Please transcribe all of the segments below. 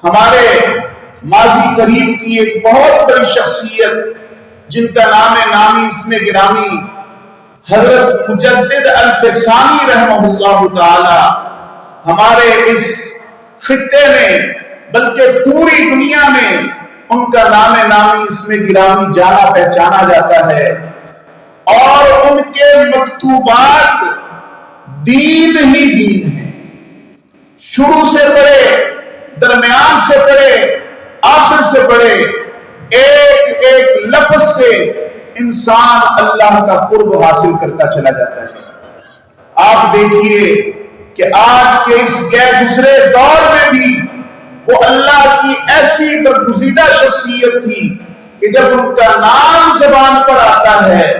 ہمارے ماضی قریب کی ایک بہت بڑی شخصیت جن کا نام نامی اسم گرامی حضرت مجدد الفسانی رحمہ اللہ تعالی ہمارے اس خطے میں بلکہ پوری دنیا میں ان کا نام نامی اسم گرامی جانا پہچانا جاتا ہے، اور ان کے مکتوبات دین ہی دین ہیں، شروع سے پڑھے، درمیان سے پڑھے، آخر سے پڑھے، ایک ایک لفظ سے انسان اللہ کا قرب حاصل کرتا چلا جاتا ہے۔ آپ دیکھیے کہ آج کے اس غیر گزرے دور میں بھی وہ اللہ کی ایسی برگزیدہ شخصیت تھی کہ جب ان کا نام زبان پر آتا ہے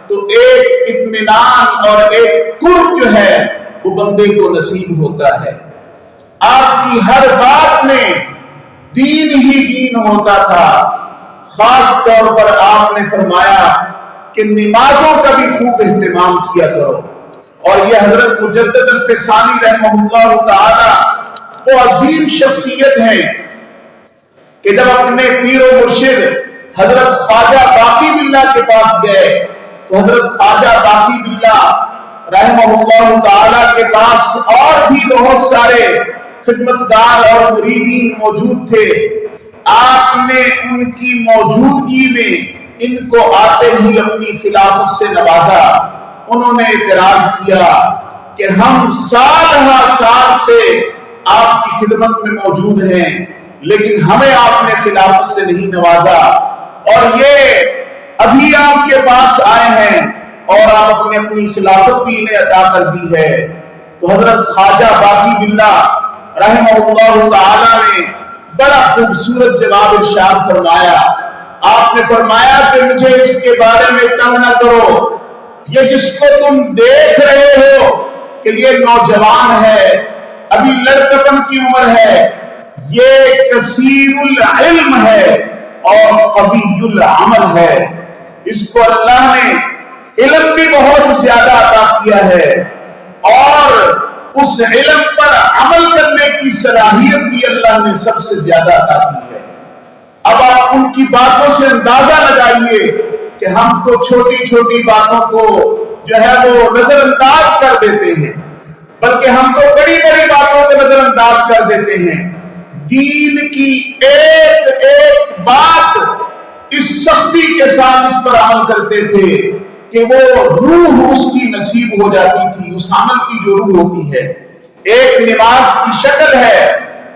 تو ایک اطمینان اور ایک قرب جو ہے وہ بندے کو نصیب ہوتا ہے۔ آپ کی ہر بات میں دین ہی دین ہوتا تھا۔ خاص طور پر آپ نے فرمایا کہ نمازوں کا بھی خوب اہتمام کیا کرو، اور یہ حضرت مجدد الفسانی رحمہ اللہ تعالی وہ عظیم شخصیت ہیں کہ جب اپنے پیر و مرشد حضرت خواجہ باقی باللہ کے پاس گئے تو حضرت خواجہ باقی باللہ رحمہ اللہ تعالی کے پاس اور بھی بہت سارے خدمتگار اور مریدین موجود تھے۔ آپ نے ان کی موجودگی میں ان کو آتے ہی اپنی خلافت سے نوازا۔ انہوں نے اعتراض کیا کہ ہم سال سے آپ کی خدمت میں موجود ہیں، لیکن ہمیں آپ نے خلافت سے نہیں نوازا، اور یہ ابھی آپ کے پاس آئے ہیں اور آپ نے اپنی خلافت بھی انہیں عطا کر دی ہے۔ تو حضرت خواجہ باقی باللہ رحمہ اللہ تعالی نے بڑا خوبصورت جواب ارشاد فرمایا۔ آپ نے فرمایا کہ مجھے اس کے بارے میں تنگ نہ کرو، یہ جس کو تم دیکھ رہے ہو کہ یہ نوجوان ہے، ابھی لڑکپن کی عمر ہے، یہ کثیر العلم ہے اور قوی العمل ہے۔ اس کو اللہ نے علم بھی بہت زیادہ عطا کیا ہے اور اس علم پر عمل کرنے کی صلاحیت بھی اللہ نے سب سے زیادہ عطا کی ہے۔ اب آپ ان کی باتوں سے اندازہ لگائیے کہ ہم تو چھوٹی چھوٹی باتوں کو جو ہے وہ نظر انداز کر دیتے ہیں، بلکہ ہم تو بڑی بڑی باتوں کو نظر انداز کر دیتے ہیں۔ دین کی ایک ایک بات اس سختی کے ساتھ اس پر عمل کرتے تھے کہ وہ روح اس کی نصیب ہو جاتی تھی۔ اس عمل کی جو روح ہوتی ہے، ایک نماز کی شکل ہے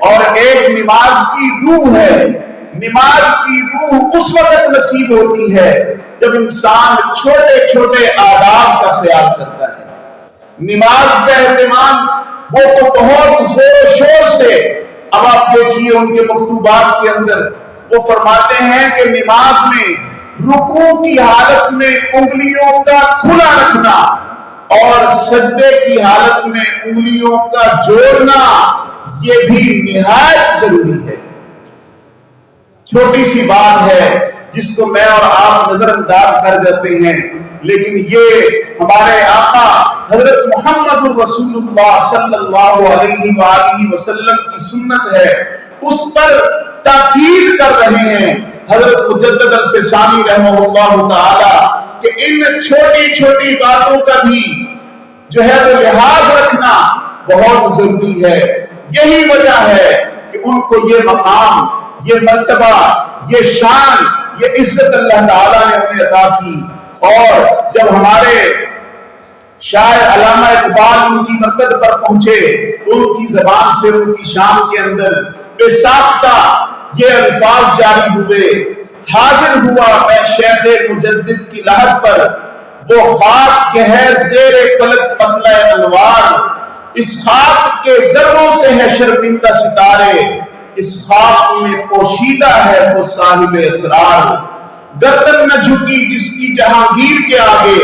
اور ایک نماز کی روح ہے۔ نماز کی روح اس وقت نصیب ہوتی ہے جب انسان چھوٹے چھوٹے آداب کا خیال کرتا ہے۔ نماز کا اہتمام وہ تو بہت زور و شور سے، اب آپ دیکھیے ان کے مکتوبات کے اندر وہ فرماتے ہیں کہ نماز میں رکوع کی حالت میں انگلیوں کا کھلا رکھنا اور سجدے کی حالت میں انگلیوں کا جوڑنا یہ بھی نہایت ضروری ہے۔ چھوٹی سی بات ہے جس کو میں اور آپ نظر انداز کر دیتے ہیں، لیکن یہ ہمارے آقا حضرت محمد رسول اللہ صلی اللہ علیہ وآلہ وسلم کی سنت ہے، اس پر تاکید کر رہے ہیں حضرت مجدد الفسانی رحمہ اللہ تعالی کہ ان چھوٹی چھوٹی باتوں کا بھی جو ہے وہ لحاظ رکھنا بہت ضروری ہے۔ یہی وجہ ہے کہ ان کو یہ مقام، یہ مرتبہ، یہ شان، یہ عزت اللہ تعالیٰ نے انہیں عطا کی۔ اور جب ہمارے شاعر علامہ اقبال ان کی مرکز پر پہنچے تو ان کی زبان سے ان کی شان کے اندر بے ساختہ یہ الفاظ جاری ہوئے، حاضر ہوا میں شیخ مجدد کی لحد پر، وہ خاک کے ہے زیر فلک پتلہ انوار، اس خاک کے ذروں سے ہے شرمندہ ستارے، اس خاک میں پوشیدہ ہے وہ صاحب اسرار، گردن نہ جھکی جس کی جہانگیر کے آگے،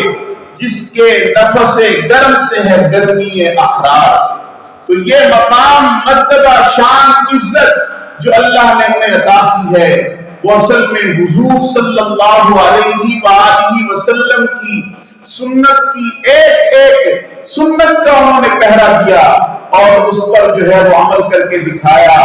جس کے نفس گرم سے ہے گرمی احرار۔ تو یہ مقام، مرتبہ، شان، عزت جو اللہ نے انہیں عطا کی ہے وہ اصل میں حضور صلی اللہ علیہ وآلہ وسلم کی سنت کی ایک ایک سنت کا انہوں نے پہرا دیا اور اس پر جو ہے وہ عمل کر کے دکھایا۔